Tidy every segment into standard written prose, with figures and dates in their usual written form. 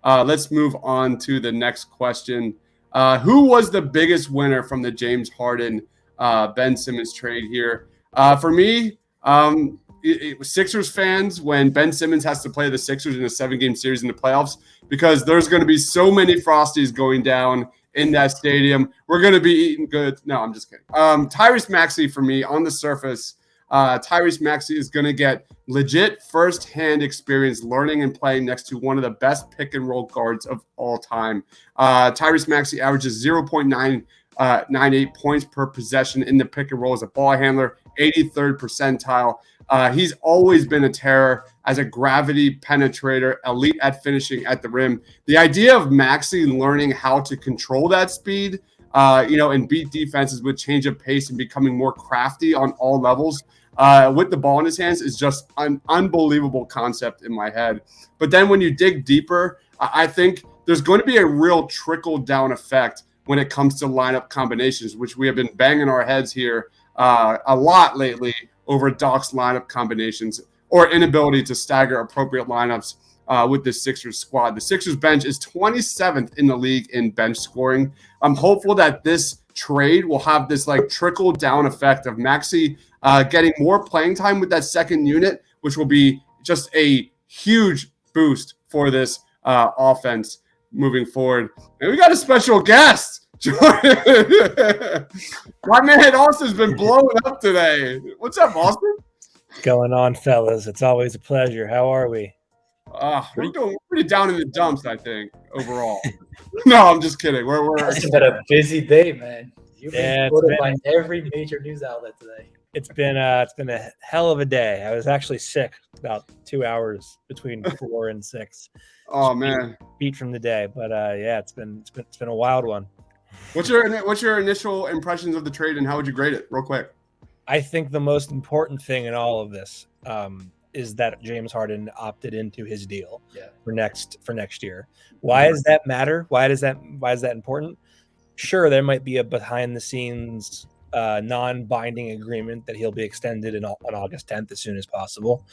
Let's move on to the next question. Who was the biggest winner from the James Harden, Ben Simmons trade here? For me, it was Sixers fans when Ben Simmons has to play the Sixers in a 7-game series in the playoffs, because there's going to be so many Frosties going down in that stadium. We're going to be eating good. No, I'm just kidding. Tyrese Maxey, for me, on the surface, Tyrese Maxey is going to get legit first-hand experience learning and playing next to one of the best pick-and-roll guards of all time. Tyrese Maxey averages 0.98 points per possession in the pick-and-roll as a ball handler, 83rd percentile. He's always been a terror as a gravity penetrator, elite at finishing at the rim. The idea of Maxey learning how to control that speed, and beat defenses with change of pace and becoming more crafty on all levels with the ball in his hands is just an unbelievable concept in my head. But then when you dig deeper, I think there's going to be a real trickle-down effect when it comes to lineup combinations, which we have been banging our heads here a lot lately over Doc's lineup combinations or inability to stagger appropriate lineups with the Sixers squad. The Sixers bench is 27th in the league in bench scoring. I'm hopeful that this trade will have this trickle down effect of Maxey getting more playing time with that second unit, which will be just a huge boost for this offense moving forward. And we got a special guest. My man Austin's been blowing up today. What's up, Austin? What's going on, fellas? It's always a pleasure. How are we? We're doing pretty down in the dumps, I think, overall. No, I'm just kidding. It's been a busy day, man. You've been quoted by every major news outlet today. It's been a hell of a day. I was actually sick about 2 hours between 4 and 6. Oh man, beat from the day, but it's been a wild one. What's your initial impressions of the trade, and how would you grade it, real quick? I think the most important thing in all of this is that James Harden opted into his deal for next year. Why does that matter? Why is that important? Sure, there might be a behind the scenes non-binding agreement that he'll be extended on August 10th as soon as possible.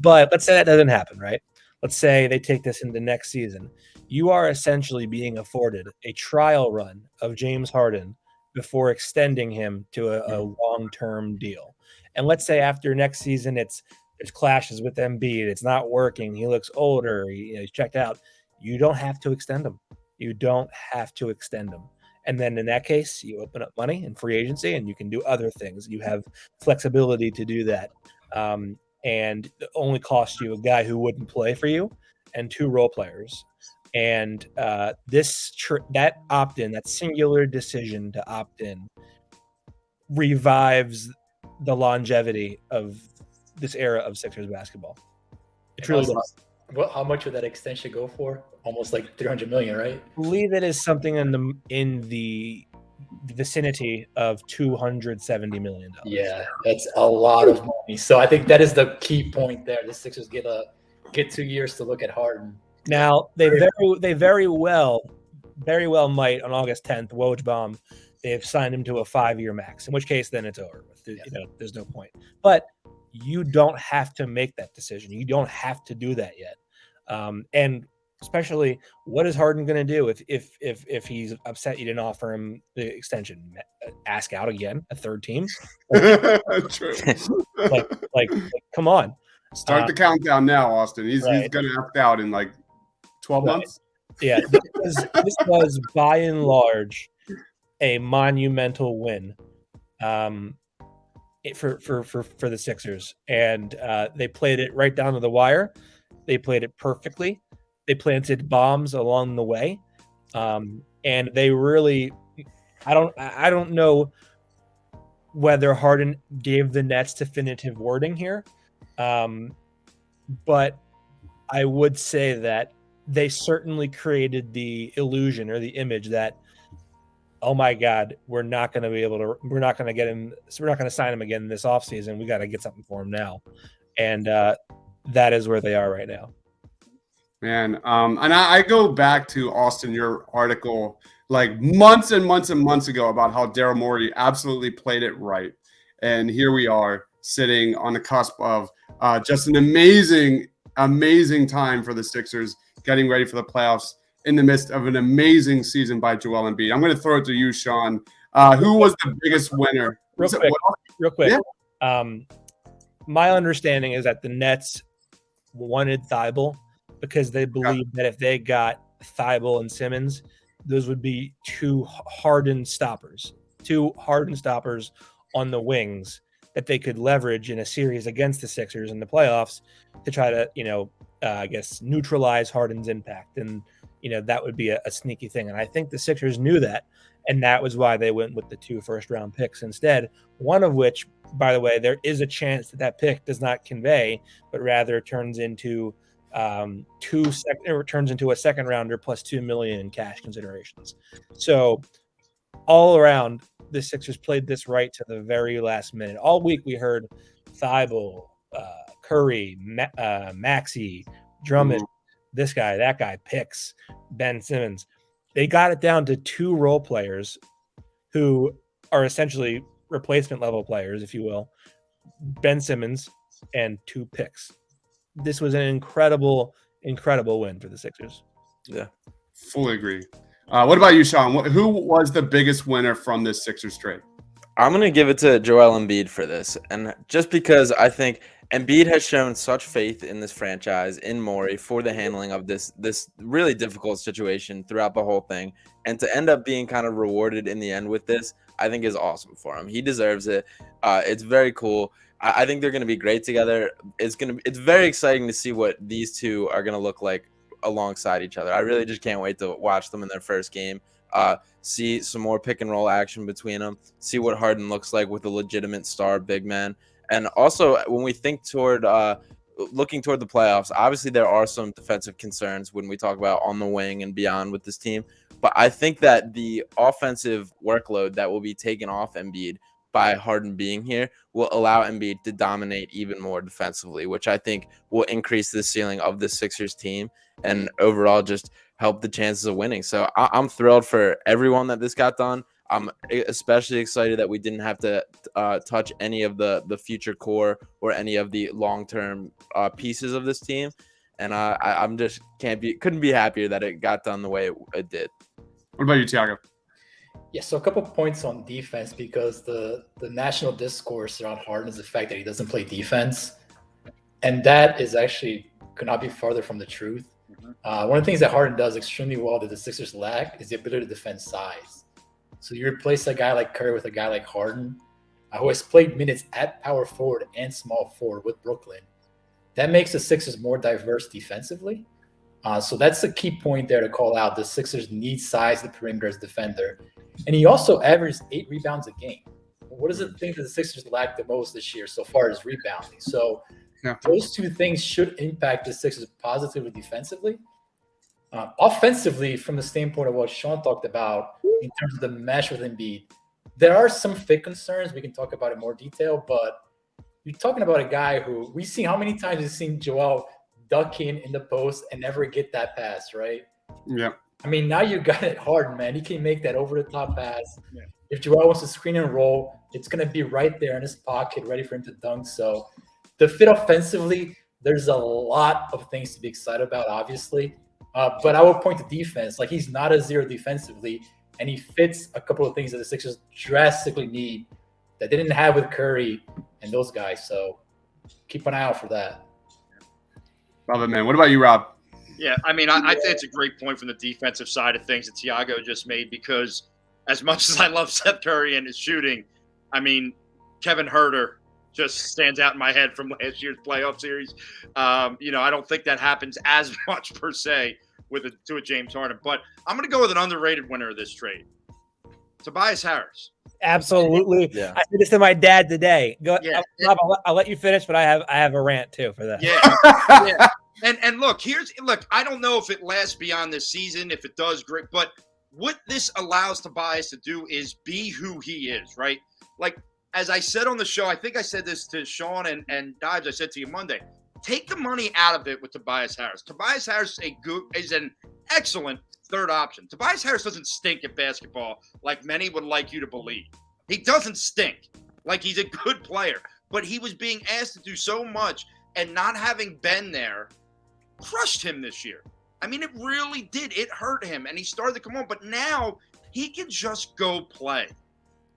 But let's say that doesn't happen, right? Let's say they take this into next season. You are essentially being afforded a trial run of James Harden before extending him to a long-term deal. And let's say after next season, there's clashes with Embiid. It's not working. He looks older. He's checked out. You don't have to extend him. And then in that case, you open up money and free agency, and you can do other things. You have flexibility to do that. And it only costs you a guy who wouldn't play for you and 2 role players. And that opt-in, that singular decision to opt in, revives the longevity of this era of Sixers basketball. It truly does. Well, how much would that extension go for? Almost like $300 million, right? I believe it is something in the vicinity of $270 million. Yeah, that's a lot of money. So I think that is the key point there. The Sixers get 2 years to look at Harden. Now they very well might on August 10th, Woj bomb. They've signed him to a 5-year max. In which case, then it's over. There's no point. But you don't have to make that decision. You don't have to do that yet. And especially, what is Harden going to do if he's upset you didn't offer him the extension? Ask out again, a third team? True. like, come on. Start the countdown now, Austin. He's going to act out in 12 months. Yeah, this was by and large a monumental win for the Sixers, and they played it right down to the wire. They played it perfectly. They planted bombs along the way, and they really. I don't know whether Harden gave the Nets definitive wording here, but I would say that they certainly created the illusion or the image that, oh my God, we're not going to get him. So we're not going to sign him again this offseason. We got to get something for him now. And that is where they are right now. Man. And I go back to, Austin, your article months and months and months ago about how Daryl Morey absolutely played it right. And here we are sitting on the cusp of just an amazing time for the Sixers, getting ready for the playoffs in the midst of an amazing season by Joel Embiid. I'm going to throw it to you, Sean. Who was the biggest winner? Real quick. Yeah. My understanding is that the Nets wanted Thibault because they believed that if they got Thibault and Simmons, those would be two Harden stoppers on the wings that they could leverage in a series against the Sixers in the playoffs to try to, I guess, neutralize Harden's impact. And, that would be a sneaky thing. And I think the Sixers knew that. And that was why they went with the 2 first-round picks instead, one of which, by the way, there is a chance that pick does not convey, but rather turns into a second rounder plus $2 million in cash considerations. So all around, the Sixers played this right to the very last minute. All week we heard Thibault, Curry, Maxey, Drummond, this guy, that guy, picks, Ben Simmons. They got it down to 2 role players who are essentially replacement level players, if you will, Ben Simmons and 2 picks. This was an incredible win for the Sixers. Yeah. Fully agree. What about you, Sean? Who was the biggest winner from this Sixers trade? I'm going to give it to Joel Embiid for this. And just because I think Embiid has shown such faith in this franchise, in Morey, for the handling of this really difficult situation throughout the whole thing. And to end up being kind of rewarded in the end with this, I think is awesome for him. He deserves it. It's very cool. I think they're going to be great together. It's very exciting to see what these two are going to look like alongside each other. I really just can't wait to watch them in their first game. See some more pick and roll action between them, see what Harden looks like with a legitimate star big man. And also when we think toward looking toward the playoffs, obviously there are some defensive concerns when we talk about on the wing and beyond with this team. But I think that the offensive workload that will be taken off Embiid by Harden being here will allow Embiid to dominate even more defensively, which I think will increase the ceiling of the Sixers team and overall just help the chances of winning. So I'm thrilled for everyone that this got done. I'm especially excited that we didn't have to touch any of the future core or any of the long-term pieces of this team. And I'm just couldn't be happier that it got done the way it did. What about you, Thiago? Yeah, so a couple points on defense, because the national discourse around Harden is the fact that he doesn't play defense. And that is actually could not be farther from the truth. One of the things that Harden does extremely well that the Sixers lack is the ability to defend size. So you replace a guy like Curry with a guy like Harden, who has played minutes at power forward and small forward with Brooklyn. That makes the Sixers more diverse defensively. So that's the key point there to call out. The Sixers need size the perimeter as defender. And he also averaged 8 rebounds a game. What is the thing that the Sixers lack the most this year so far is rebounding. So those two things should impact the Sixers positively defensively. Offensively, from the standpoint of what Sean talked about in terms of the mesh with Embiid, there are some fit concerns. We can talk about it in more detail, but you're talking about a guy who we've seen how many times we've seen Joel duck in the post and never get that pass, right? Yeah. I mean, now you got it hard, man. He can make that over-the-top pass. Yeah. If Joel wants to screen and roll, it's going to be right there in his pocket, ready for him to dunk. So the fit offensively, there's a lot of things to be excited about, obviously. But I will point to defense. Like, he's not a zero defensively, and he fits a couple of things that the Sixers drastically need that they didn't have with Curry and those guys. So keep an eye out for that. Love it, man. What about you, Rob? Yeah, I mean, I think it's a great point from the defensive side of things that Thiago just made, because as much as I love Seth Curry and his shooting, I mean, Kevin Huerter just stands out in my head from last year's playoff series. I don't think that happens as much per se to a James Harden. But I'm going to go with an underrated winner of this trade, Tobias Harris. Absolutely. Yeah. I said this to my dad today. Go, yeah. Rob, I'll let you finish, but I have a rant too for that. Yeah. Yeah. And look, I don't know if it lasts beyond this season. If it does, great. But what this allows Tobias to do is be who he is, right? Like, as I said on the show, I think I said this to Sean and Dives, I said to you Monday, take the money out of it with Tobias Harris. Tobias Harris is an excellent third option. Tobias Harris doesn't stink at basketball like many would like you to believe. He doesn't stink. Like, he's a good player. But he was being asked to do so much, and not having been there crushed him this year. I mean, it really did. It hurt him, and he started to come on. But now he can just go play.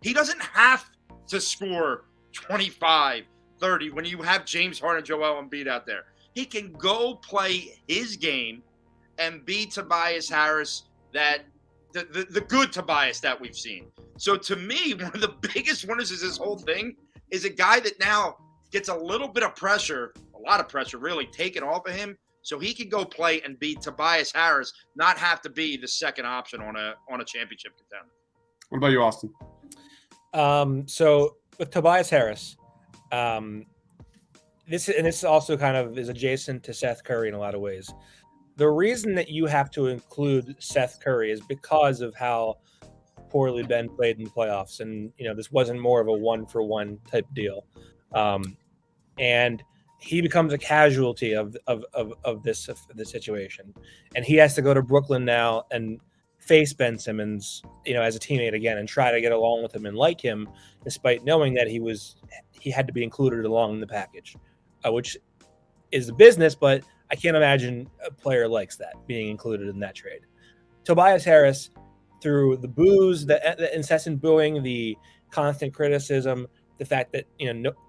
He doesn't have to score 25, 30 when you have James Harden and Joel Embiid out there. He can go play his game and be Tobias Harris, that the good Tobias that we've seen. So to me, one of the biggest winners is this whole thing is a guy that now gets a little bit of pressure, a lot of pressure really, taken off of him, so he can go play and be Tobias Harris, not have to be the second option on a championship contender. What about you, Austin? So with Tobias Harris, this also kind of is adjacent to Seth Curry in a lot of ways. The reason that you have to include Seth Curry is because of how poorly Ben played in the playoffs, and this wasn't more of a 1-for-1 type deal, and he becomes a casualty of this situation, and he has to go to Brooklyn now and face Ben Simmons, as a teammate again, and try to get along with him and like him, despite knowing that he had to be included along in the package, which is the business, but I can't imagine a player likes that, being included in that trade. Tobias Harris, through the boos, the incessant booing, the constant criticism, the fact that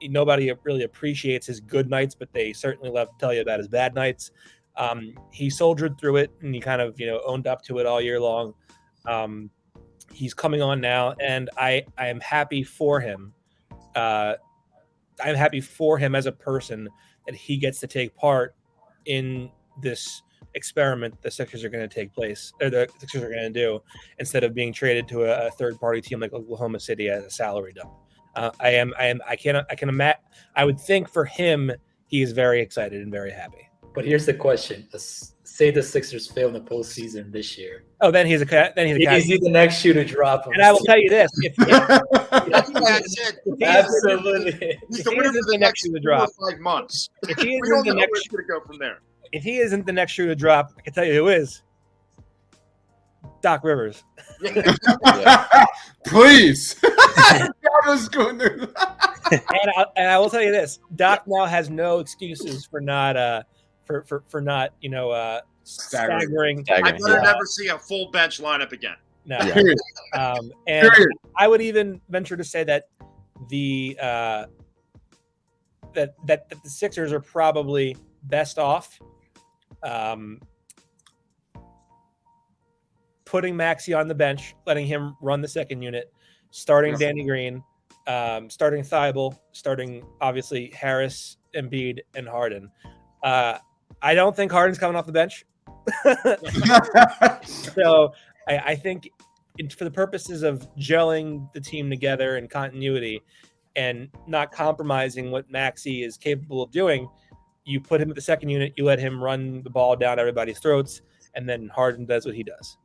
nobody really appreciates his good nights, but they certainly love to tell you about his bad nights. He soldiered through it, and he kind of owned up to it all year long. He's coming on now, and I am happy for him. I'm happy for him as a person that he gets to take part in this experiment the Sixers are going to the Sixers are going to do, instead of being traded to a third-party team like Oklahoma City as a salary dump. I would think for him, he is very excited and very happy. But here's the question: say the Sixers fail in the postseason this year. Oh, then he's Is he the next shoe to drop? And I will tell you this: That's what I said. Absolutely, He's the winner for the next 4 or 5 months. If he We don't isn't the know where next, it's going to go from there. if he isn't the next shoe to drop, I can tell you who is. Doc Rivers. Please. I was going to... and I will tell you this: Doc now has no excuses for not for not staggering. I better never see a full bench lineup again. No. Yeah. And I would even venture to say that the that the Sixers are probably best off putting Maxey on the bench, letting him run the second unit, starting Danny Green, starting Thibault, starting obviously Harris, Embiid, and Harden. I don't think Harden's coming off the bench. So I think for the purposes of gelling the team together and continuity and not compromising what Maxey is capable of doing, you put him at the second unit, you let him run the ball down everybody's throats, and then Harden does what he does.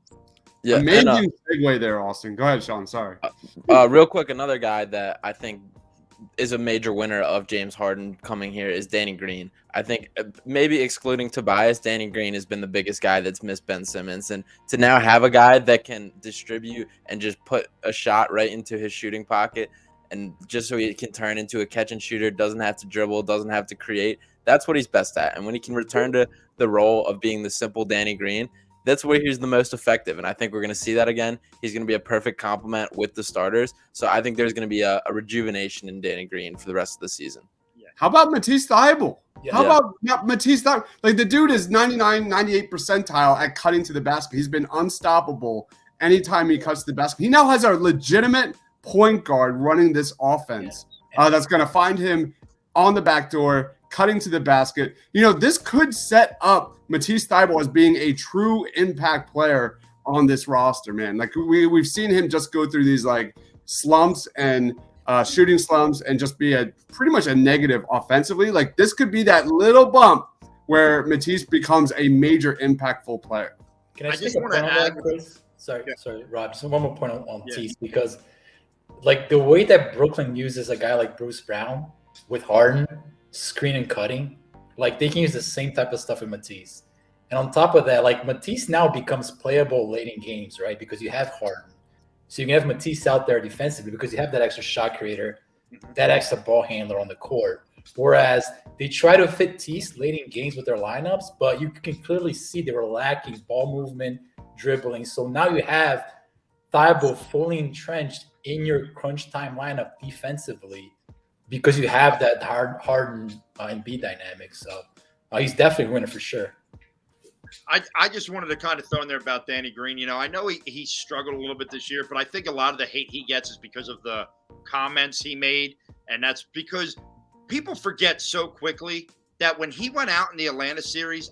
Yeah, amazing segue there, Austin. Go ahead, Sean. Sorry. Real quick, another guy that I think is a major winner of James Harden coming here is Danny Green. I think maybe excluding Tobias, Danny Green has been the biggest guy that's missed Ben Simmons. And to now have a guy that can distribute and just put a shot right into his shooting pocket, and just so he can turn into a catch and shooter, doesn't have to dribble, doesn't have to create, that's what he's best at. And when he can return to the role of being the simple Danny Green, that's where he's the most effective. And I think we're going to see that again. He's going to be a perfect complement with the starters. So I think there's going to be a rejuvenation in Danny Green for the rest of the season. Yeah. How about Matisse Thybulle? Yeah. How about Matisse Thybulle? Like, the dude is 99, 98 percentile at cutting to the basket. He's been unstoppable anytime he cuts to the basket. He now has a legitimate point guard running this offense that's going to find him on the back door, cutting to the basket. This could set up Matisse Thybulle as being a true impact player on this roster, man. Like, we've seen him just go through these like slumps and shooting slumps and just be pretty much a negative offensively. Like, this could be that little bump where Matisse becomes a major impactful player. Can I just want to add, Chris? Sorry, Rob. Just one more point on Matisse, because like the way that Brooklyn uses a guy like Bruce Brown with Harden, screen and cutting, like they can use the same type of stuff with Matisse. And on top of that, like Matisse now becomes playable late in games, right? Because you have Harden. So you can have Matisse out there defensively because you have that extra shot creator, that extra ball handler on the court. Whereas they try to fit Tease late in games with their lineups, but you can clearly see they were lacking ball movement, dribbling. So now you have Thibault fully entrenched in your crunch time lineup defensively because you have that Harden and B dynamic. So he's definitely winning for sure. I just wanted to kind of throw in there about Danny Green. You know, I know he struggled a little bit this year, but I think a lot of the hate he gets is because of the comments he made. And that's because people forget so quickly that when he went out in the Atlanta series,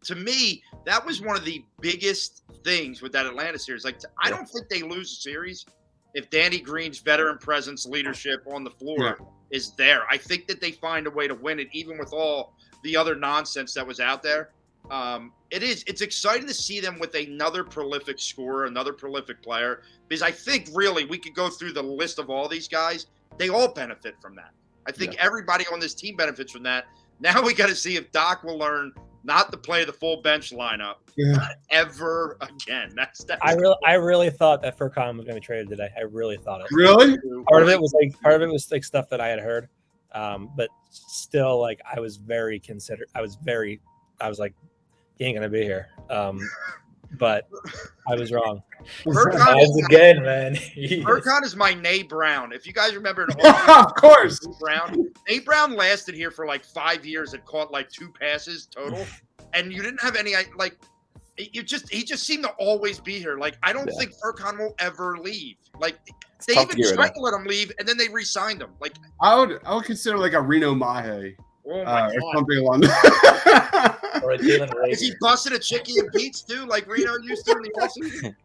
to me, that was one of the biggest things with that Atlanta series. Like, I don't think they lose a series if Danny Green's veteran presence, leadership on the floor is there. I think that they find a way to win it, even with all the other nonsense that was out there. It's exciting to see them with another prolific scorer, another prolific player, because I think really we could go through the list of all these guys. They all benefit from that. I think everybody on this team benefits from that. Now we got to see if Doc will learn not to play the full bench lineup ever again. I really thought that Furkan was going to be traded today. I really thought it. Really? Part of it was like stuff that I had heard, but still, like I was like, he ain't gonna be here. But I was wrong. Again, man. Furkan is my Nate Brown. If you guys remember, of course, Nate Brown lasted here for like 5 years and caught like 2 passes total, and you didn't have any like. He just seemed to always be here. Like I don't think Furkan will ever leave. Like they even tried to let him leave, and then they re-signed him. Like I would consider like a Reno Mahe. Or something along that. Or a Jalen Rager. Is he busting a Chicky and Pete's too, like Reno used to in the offseason?